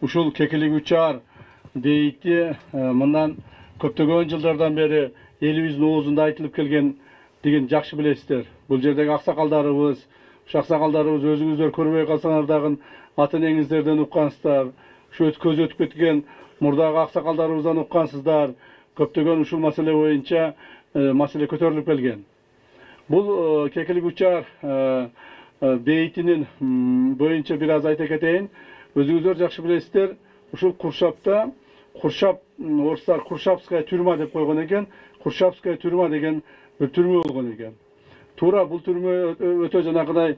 ушул кекилик учар дейти мындан көптөгөн жылдардан бери элибиздин оозунда айтылып келген деген жакшы билесиздер. Бул жердеги аксакалдарыбыз, ушул аксакалдарыбыз өзүңүздөр көрбөй калсаңар дагы ата энеңиздерден уккансыздар. Ушу көз өтүп кеткен мурдагы аксакалдарыбыздан уккансыздар. Көптөгөн ушул маселе боюнча маселе көтөрүлүп келген. Бул кекилик учар бейтинин боюнча бир аз айта кетейин. Өзүңүздөр жакшы билесиздер, ушул Куршапта, Куршап орустар Куршапская тюрьма деп койгон экен. Куршапская тюрьма деген бир түрмө болгон экен. Туура бул түрмө өтө жанагыдай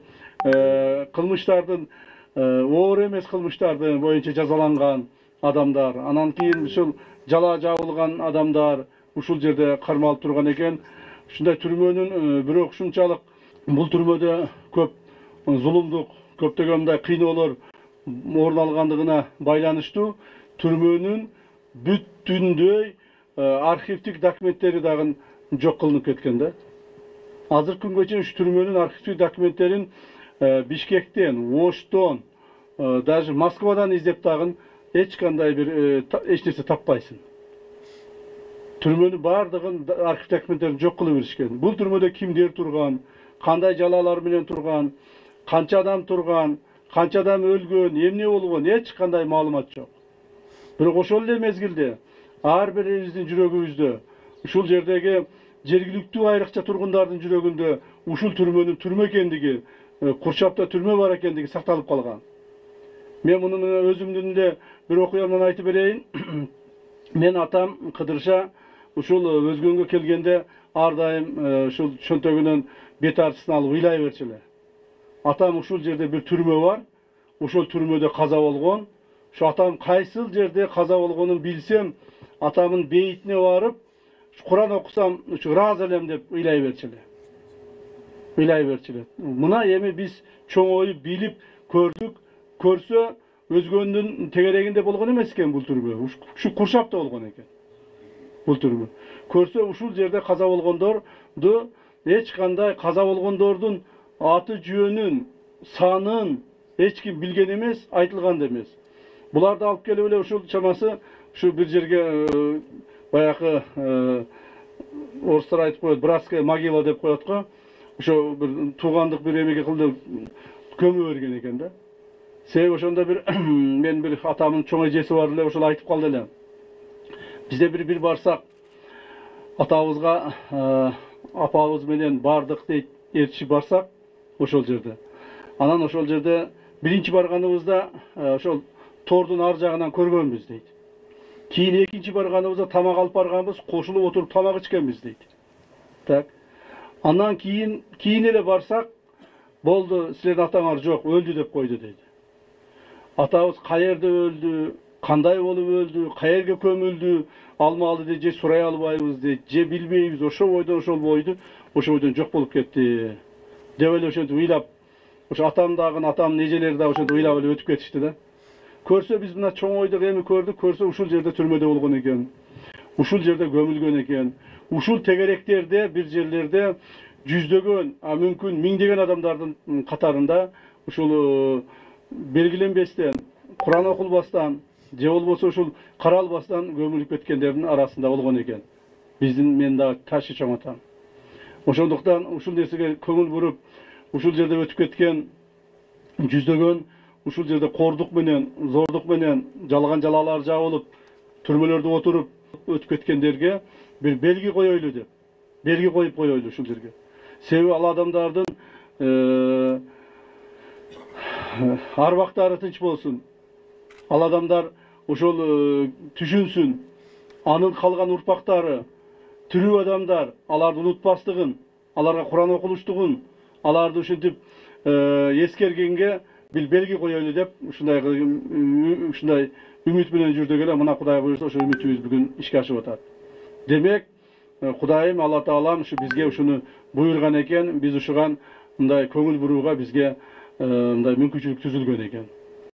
кылмыштардын оор эмес кылмыштардын боюнча жазаланган адамдар, анан кийин ушул жала жабылган адамдар ушул жерде кармалып турган экен. Ушундай түрмөнүн бирок ушунчалык бул түрмөдө көп зулумдук, көптөгөн мындай кыйноолор орун алгандыгына байланыштуу түрмөнүн бүтүндөй архивдик документтери дагы жок кылынып кеткен да. Азыркы күнгө чейин ушу түрмөнүн архивдик документтерин Бишкектен, Оштон, даже Москвадан издеп дагы эч кандай бир эч нерсе таппайсың. Түрмөнүн бардыгын архив документтерин жок кылып беришкен. Бул түрмөдө кимдер турган, кандай жалалар менен турган, канча адам турган, канча адам өлгөн, эмне болгон, эч кандай маалымат жок. Бирок ошол эле мезгилде ар бирибиздин жүрөгүбүздө, ушул жердеги жергиликтүү айрыкча тургундардын жүрөгүндө ушул түрмөнүн түрмө экендиги, Куршапта түрмө бар экендиги сакталып калган. Мен муну өзүмдүн эле бир окуямдан айтып берейин. Мен атам Кыдырша ушул өзгөнгө келгенде ар дайым ушул чөнтөгүнөн бет артысын алып ыйлай берчү эле. Атам ушул жерде бир түрмө бар, ушул түрмөдө каза болгон. Ушу атам кайсыл жерде каза болгонун билсем, атамдын бейтине барып, Куран окусам, ушу ыраазы элем деп ыйлай берчү эле. Ыйлай берчү эле. Мына эми биз чоңоюп билип көрдүк, көрсө өзгөндүн тегерегинде болгон эмес экен бул түрмө. Ушу Куршапта болгон экен. Бул түрмө. Көрсө ушул жерде каза болгондорду эч кандай каза болгондордун аты жөнүн, санын эч ким билген эмес, айтылган да эмес. Буларды алып келип эле ушул чамасы ушу бир жерге баягы орустар айтып коет, братская могила деп коет го. Ошо бир туугандык бир эмеге кылды көмө берген экен да. Себеби ошондо бир мен бир атамдын чоң эжеси бар эле, ошол айтып калды эле. Бизде бир барсак атабызга апабыз менен бардык дейт, ээрчип барсак ошол жерде. Анан ошол жерде биринчи барганыбызда ошол тордун ар жагынан көргөнбүз дейт. Кийин экинчи барганыбызда тамак алып барганбыз, кошулуп отуруп тамак ичкенбиз дейт. Так. Андан кийин эле барсак, болду, силердин атаңар жок, өлдү деп койду дейт. Атабыз каерде өлдү, кандай болуп өлдү, каерге көмүлдү, алмалы дейт, же сурай албайбыз дейт, же билбейбиз, ошол бойдон жок болуп кетти. Деп эле ошентип ыйлап, ошо атамдын эжелери да ошентип ыйлап эле өтүп кетишти да. Көрсө биз мына чоң ойдук эми көрдүк, көрсө ушул жерде түрмөдө болгон экен. Ушул жерде көмүлгөн экен. Ушул тегеректерде, бир жерлерде жүздөгөн, мүмкүн миңдеген адамдардын катарында ушул белгиленбестен, Куран окулбастан, же болбосо ушул каралбастан көмүлүп кеткендердин арасында болгон экен. Биздин мен дагы ташы чоң атам. Ошондуктан ушул нерсеге көңүл буруп, ушул жерде өтүп кеткен жүздөгөн, ушул жерде кордук менен, зордук менен жалган жалалар жабылып, түрмөлөрдө отуруп өтүп кеткендерге бир белги коелу деп. Белги коюп коелу ушул жерге. Себеби ал адамдардын арбактары тынч болсун. Ал адамдар ошол түшүнсүн. Анын калган урпактары, тирүү адамдар аларды унутпастыгын, аларга Куран окулуштугун, аларды ушинтип эскергенге бир белги коелу деп ушундай үмүт менен жүрдүк эле. Мына Кудай буйрса ошо үмүтүбүз бүгүн ишке ашып атат. Демек, Кудайым Алла Таалам ушу бизге ушуну буйрган экен, биз ушуган мындай көңүл бурууга бизге мындай мүмкүнчүлүк түзүлгөн экен.